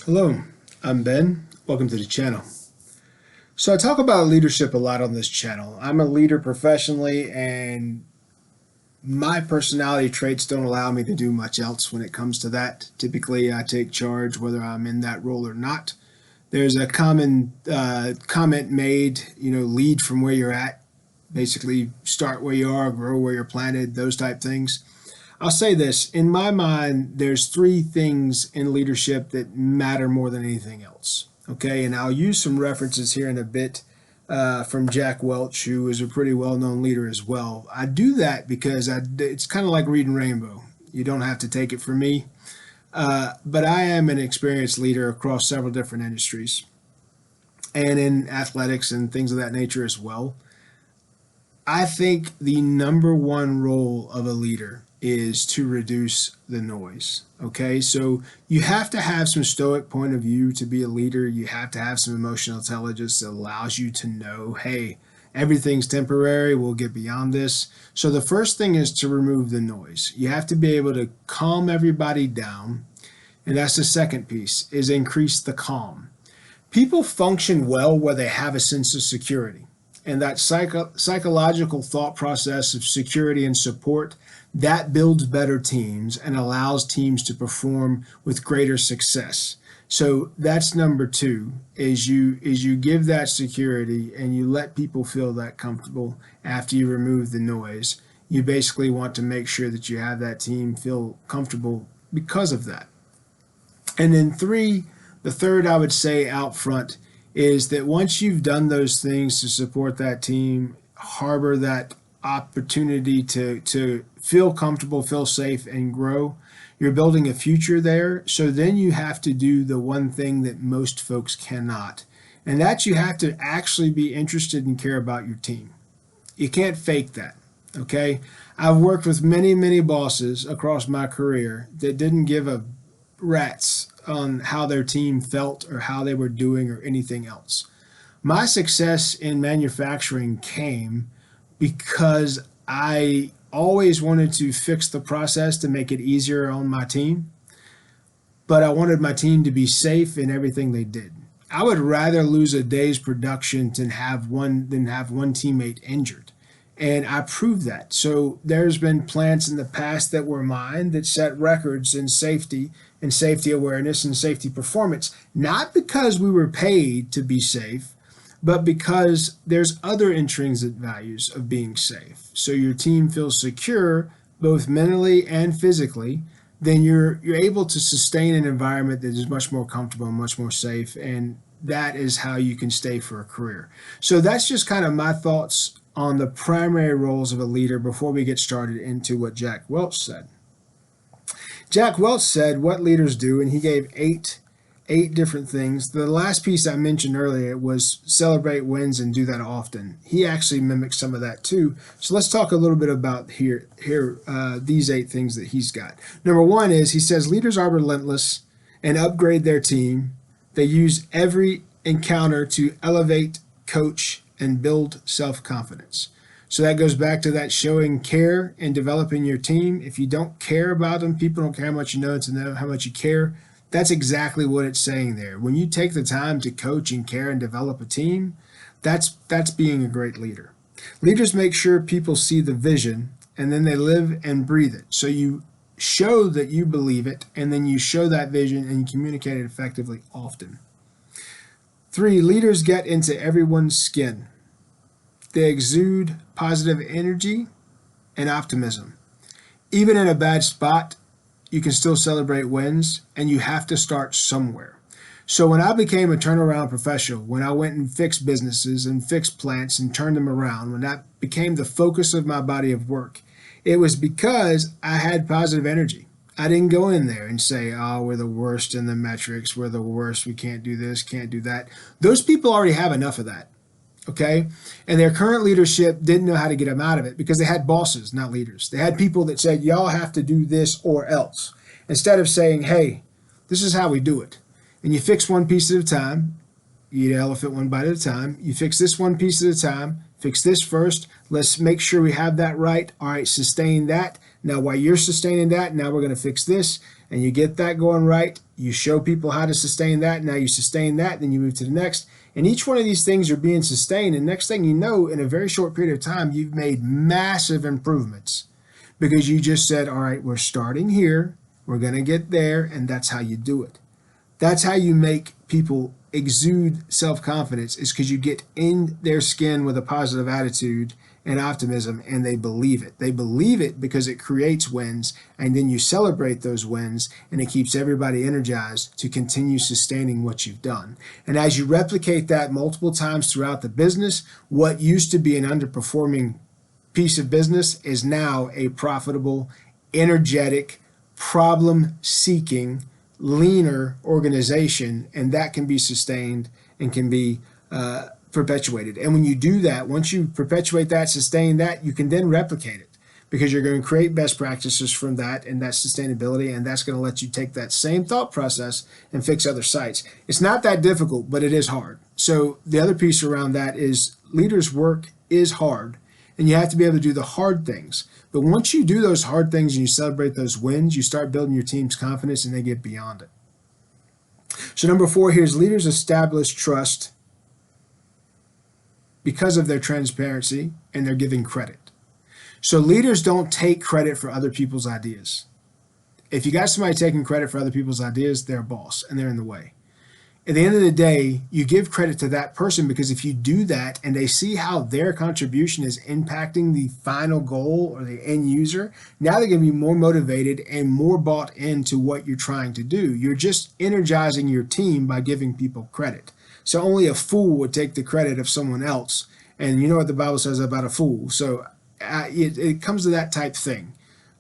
Hello, I'm Ben. Welcome to the channel. So I talk about leadership a lot on this channel. I'm a leader professionally, and my personality traits don't allow me to do much else when it comes to that. Typically, I take charge whether I'm in that role or not. There's a common comment made, lead from where you're at. Basically, start where you are, grow where you're planted, those type things. I'll say this, in my mind, there's three things in leadership that matter more than anything else. Okay, and I'll use some references here in a bit from Jack Welch, who is a pretty well-known leader as well. I do that because it's kind of like reading Rainbow. You don't have to take it from me, but I am an experienced leader across several different industries and in athletics and things of that nature as well. I think the number one role of a leader is to reduce the noise. Okay, so you have to have some stoic point of view to be a leader. You have to have some emotional intelligence that allows you to know, hey, everything's temporary, we'll get beyond this. So the first thing is to remove the noise. You have to be able to calm everybody down. And that's the second piece, is increase the calm. People function well where they have a sense of security. And that psychological thought process of security and support, that builds better teams and allows teams to perform with greater success. So that's number two, is you give that security and you let people feel that comfortable after you remove the noise. You basically want to make sure that you have that team feel comfortable because of that. And then the third I would say out front is that once you've done those things to support that team, harbor that opportunity to feel comfortable, feel safe, and grow, you're building a future there. So then you have to do the one thing that most folks cannot, and that's you have to actually be interested and care about your team. You can't fake that, okay? I've worked with many bosses across my career that didn't give a rat's on how their team felt or how they were doing or anything else. My success in manufacturing came because I always wanted to fix the process to make it easier on my team, but I wanted my team to be safe in everything they did. I would rather lose a day's production than have one teammate injured. And I proved that. So there's been plants in the past that were mine that set records in safety and safety awareness and safety performance, not because we were paid to be safe, but because there's other intrinsic values of being safe. So your team feels secure, both mentally and physically, then you're able to sustain an environment that is much more comfortable and much more safe. And that is how you can stay for a career. So that's just kind of my thoughts on the primary roles of a leader before we get started into what Jack Welch said. Jack Welch said what leaders do, and he gave eight different things. The last piece I mentioned earlier was celebrate wins and do that often. He actually mimics some of that too. So let's talk a little bit about these 8 things that he's got. Number one is, he says leaders are relentless and upgrade their team. They use every encounter to elevate, coach, and build self-confidence. So that goes back to that showing care and developing your team. If you don't care about them, people don't care how much you know to know how much you care. That's exactly what it's saying there. When you take the time to coach and care and develop a team, that's being a great leader. Leaders make sure people see the vision, and then they live and breathe it. So you show that you believe it, and then you show that vision and you communicate it effectively often. 3, leaders get into everyone's skin. They exude positive energy and optimism. Even in a bad spot, you can still celebrate wins, and you have to start somewhere. So when I became a turnaround professional, when I went and fixed businesses and fixed plants and turned them around, when that became the focus of my body of work, it was because I had positive energy. I didn't go in there and say, oh, we're the worst in the metrics, we're the worst, we can't do this, can't do that. Those people already have enough of that, okay? And their current leadership didn't know how to get them out of it because they had bosses, not leaders. They had people that said, y'all have to do this or else. Instead of saying, hey, this is how we do it. And you fix one piece at a time, you eat an elephant one bite at a time, you fix this one piece at a time, Fix this first. Let's make sure we have that right. All right, sustain that. Now, while you're sustaining that, now we're going to fix this. And you get that going right. You show people how to sustain that. Now you sustain that. Then you move to the next. And each one of these things are being sustained. And next thing you know, in a very short period of time, you've made massive improvements because you just said, all right, we're starting here. We're going to get there. And that's how you do it. That's how you make people exude self-confidence, is because you get in their skin with a positive attitude and optimism, and they believe it. They believe it because it creates wins, and then you celebrate those wins, and it keeps everybody energized to continue sustaining what you've done. And as you replicate that multiple times throughout the business, what used to be an underperforming piece of business is now a profitable, energetic, problem-seeking, leaner organization, and that can be sustained and can be perpetuated. And when you do that, once you perpetuate that, sustain that, you can then replicate it because you're going to create best practices from that and that sustainability, and that's going to let you take that same thought process and fix other sites. It's not that difficult, but it is hard. So the other piece around that is leaders' work is hard, and you have to be able to do the hard things. But once you do those hard things and you celebrate those wins, you start building your team's confidence and they get beyond it. So number 4 here is leaders establish trust because of their transparency and they're giving credit. So leaders don't take credit for other people's ideas. If you got somebody taking credit for other people's ideas, they're a boss and they're in the way. At the end of the day, you give credit to that person because if you do that and they see how their contribution is impacting the final goal or the end user, now they're going to be more motivated and more bought into what you're trying to do. You're just energizing your team by giving people credit. So only a fool would take the credit of someone else. And you know what the Bible says about a fool. So it comes to that type thing.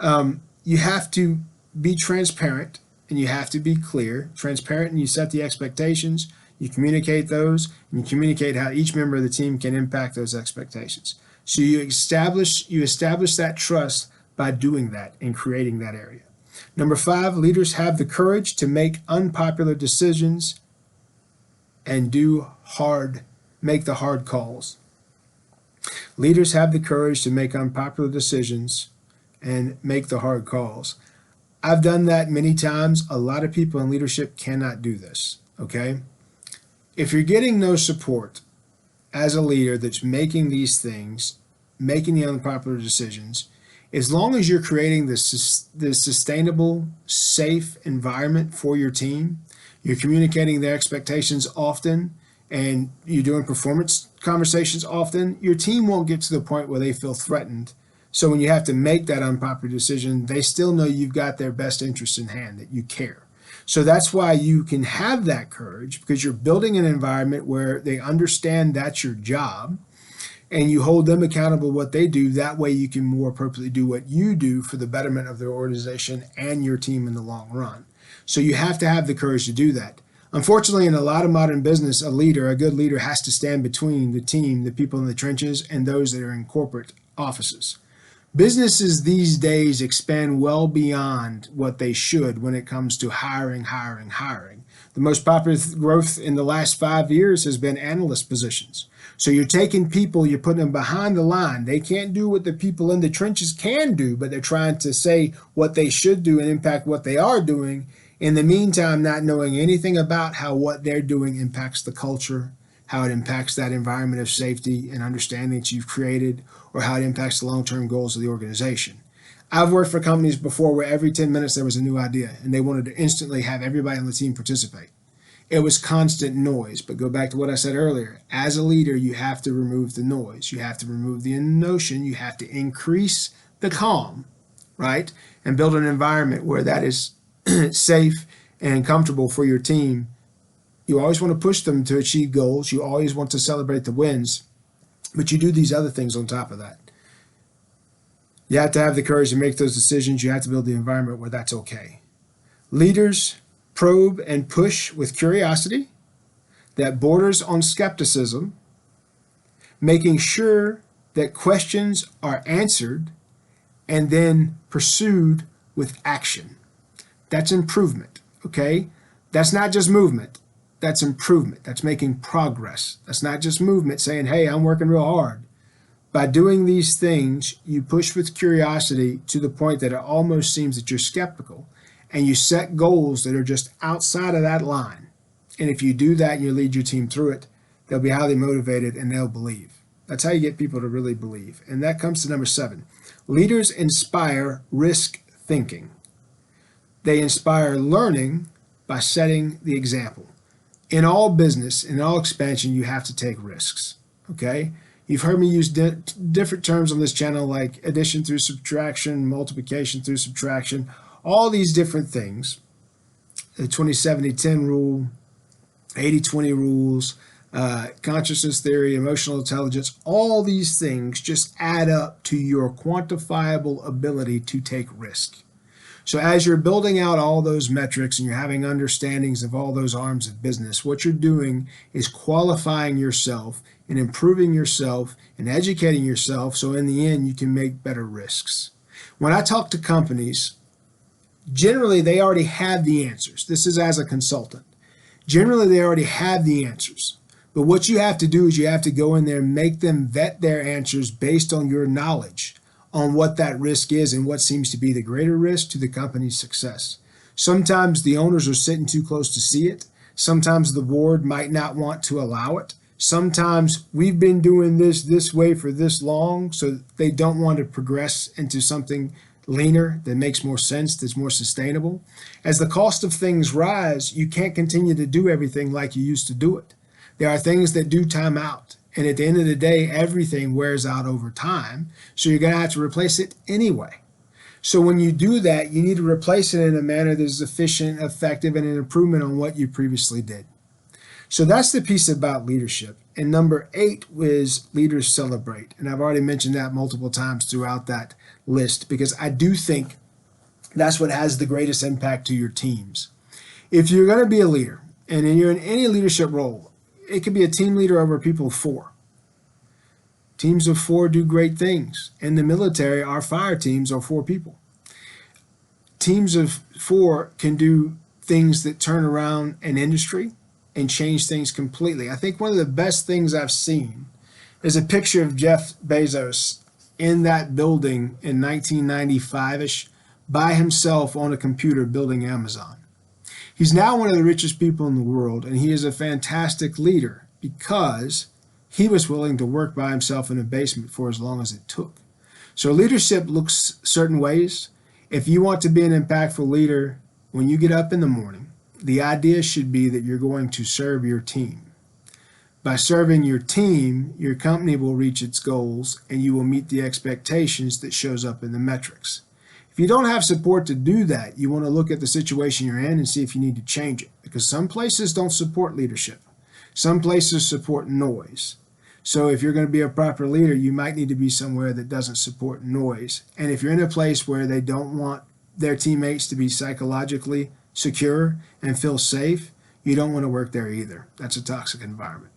You have to be transparent. And you have to be clear, transparent, and you set the expectations, you communicate those, and you communicate how each member of the team can impact those expectations. So you establish that trust by doing that and creating that area. Number 5, leaders have the courage to make unpopular decisions and make the hard calls. Leaders have the courage to make unpopular decisions and make the hard calls. I've done that many times. A lot of people in leadership cannot do this, okay? If you're getting no support as a leader that's making these things, making the unpopular decisions, as long as you're creating this sustainable, safe environment for your team, you're communicating their expectations often, and you're doing performance conversations often, your team won't get to the point where they feel threatened. So when you have to make that unpopular decision, they still know you've got their best interest in hand, that you care. So that's why you can have that courage, because you're building an environment where they understand that's your job and you hold them accountable what they do. That way you can more appropriately do what you do for the betterment of their organization and your team in the long run. So you have to have the courage to do that. Unfortunately, in a lot of modern business, a good leader has to stand between the team, the people in the trenches, and those that are in corporate offices. Businesses these days expand well beyond what they should when it comes to hiring. The most popular growth in the last 5 years has been analyst positions. So you're taking people, you're putting them behind the line. They can't do what the people in the trenches can do, but they're trying to say what they should do and impact what they are doing. In the meantime, not knowing anything about how what they're doing impacts the culture, how it impacts that environment of safety and understanding that you've created, or how it impacts the long-term goals of the organization. I've worked for companies before where every 10 minutes there was a new idea and they wanted to instantly have everybody on the team participate. It was constant noise. But go back to what I said earlier. As a leader, you have to remove the noise. You have to remove the emotion. You have to increase the calm, right? And build an environment where that is safe and comfortable for your team. You always want to push them to achieve goals. You always want to celebrate the wins. But you do these other things on top of that. You have to have the courage to make those decisions. You have to build the environment where that's okay. Leaders probe and push with curiosity that borders on skepticism, making sure that questions are answered and then pursued with action. That's improvement, okay? That's not just movement. That's improvement. That's making progress. That's not just movement saying, hey, I'm working real hard. By doing these things, you push with curiosity to the point that it almost seems that you're skeptical, and you set goals that are just outside of that line. And if you do that and you lead your team through it, they'll be highly motivated and they'll believe. That's how you get people to really believe. And that comes to number 7. Leaders inspire risk thinking. They inspire learning by setting the example. In all business, in all expansion, you have to take risks. Okay? You've heard me use different terms on this channel like addition through subtraction, multiplication through subtraction, all these different things. The 20-70-10 rule, 80-20 rules, consciousness theory, emotional intelligence, all these things just add up to your quantifiable ability to take risk. So as you're building out all those metrics and you're having understandings of all those arms of business, what you're doing is qualifying yourself and improving yourself and educating yourself so in the end you can make better risks. When I talk to companies, generally they already have the answers. This is as a consultant. Generally they already have the answers. But what you have to do is you have to go in there and make them vet their answers based on your knowledge on what that risk is and what seems to be the greater risk to the company's success. Sometimes the owners are sitting too close to see it. Sometimes the board might not want to allow it. Sometimes we've been doing this way for this long, so they don't want to progress into something leaner that makes more sense, that's more sustainable. As the cost of things rise, you can't continue to do everything like you used to do it. There are things that do time out. And at the end of the day, everything wears out over time. So you're going to have to replace it anyway. So when you do that, you need to replace it in a manner that is efficient, effective, and an improvement on what you previously did. So that's the piece about leadership. And number 8 is leaders celebrate. And I've already mentioned that multiple times throughout that list because I do think that's what has the greatest impact to your teams. If you're going to be a leader and you're in any leadership role, it could be a team leader over people of 4. Teams of 4 do great things. In the military, our fire teams are 4 people. Teams of 4 can do things that turn around an industry and change things completely. I think one of the best things I've seen is a picture of Jeff Bezos in that building in 1995-ish by himself on a computer building Amazon. He's now one of the richest people in the world, and he is a fantastic leader because he was willing to work by himself in a basement for as long as it took. So leadership looks certain ways. If you want to be an impactful leader, when you get up in the morning, the idea should be that you're going to serve your team. By serving your team, your company will reach its goals and you will meet the expectations that shows up in the metrics. If you don't have support to do that, you want to look at the situation you're in and see if you need to change it, because some places don't support leadership. Some places support noise. So if you're going to be a proper leader, you might need to be somewhere that doesn't support noise. And if you're in a place where they don't want their teammates to be psychologically secure and feel safe, you don't want to work there either. That's a toxic environment.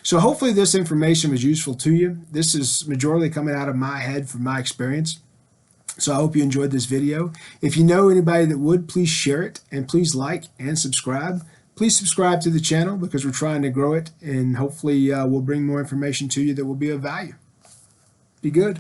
So hopefully this information was useful to you. This is majorly coming out of my head from my experience. So I hope you enjoyed this video. If you know anybody that would, please share it and please like and subscribe. Please subscribe to the channel because we're trying to grow it and hopefully we'll bring more information to you that will be of value. Be good.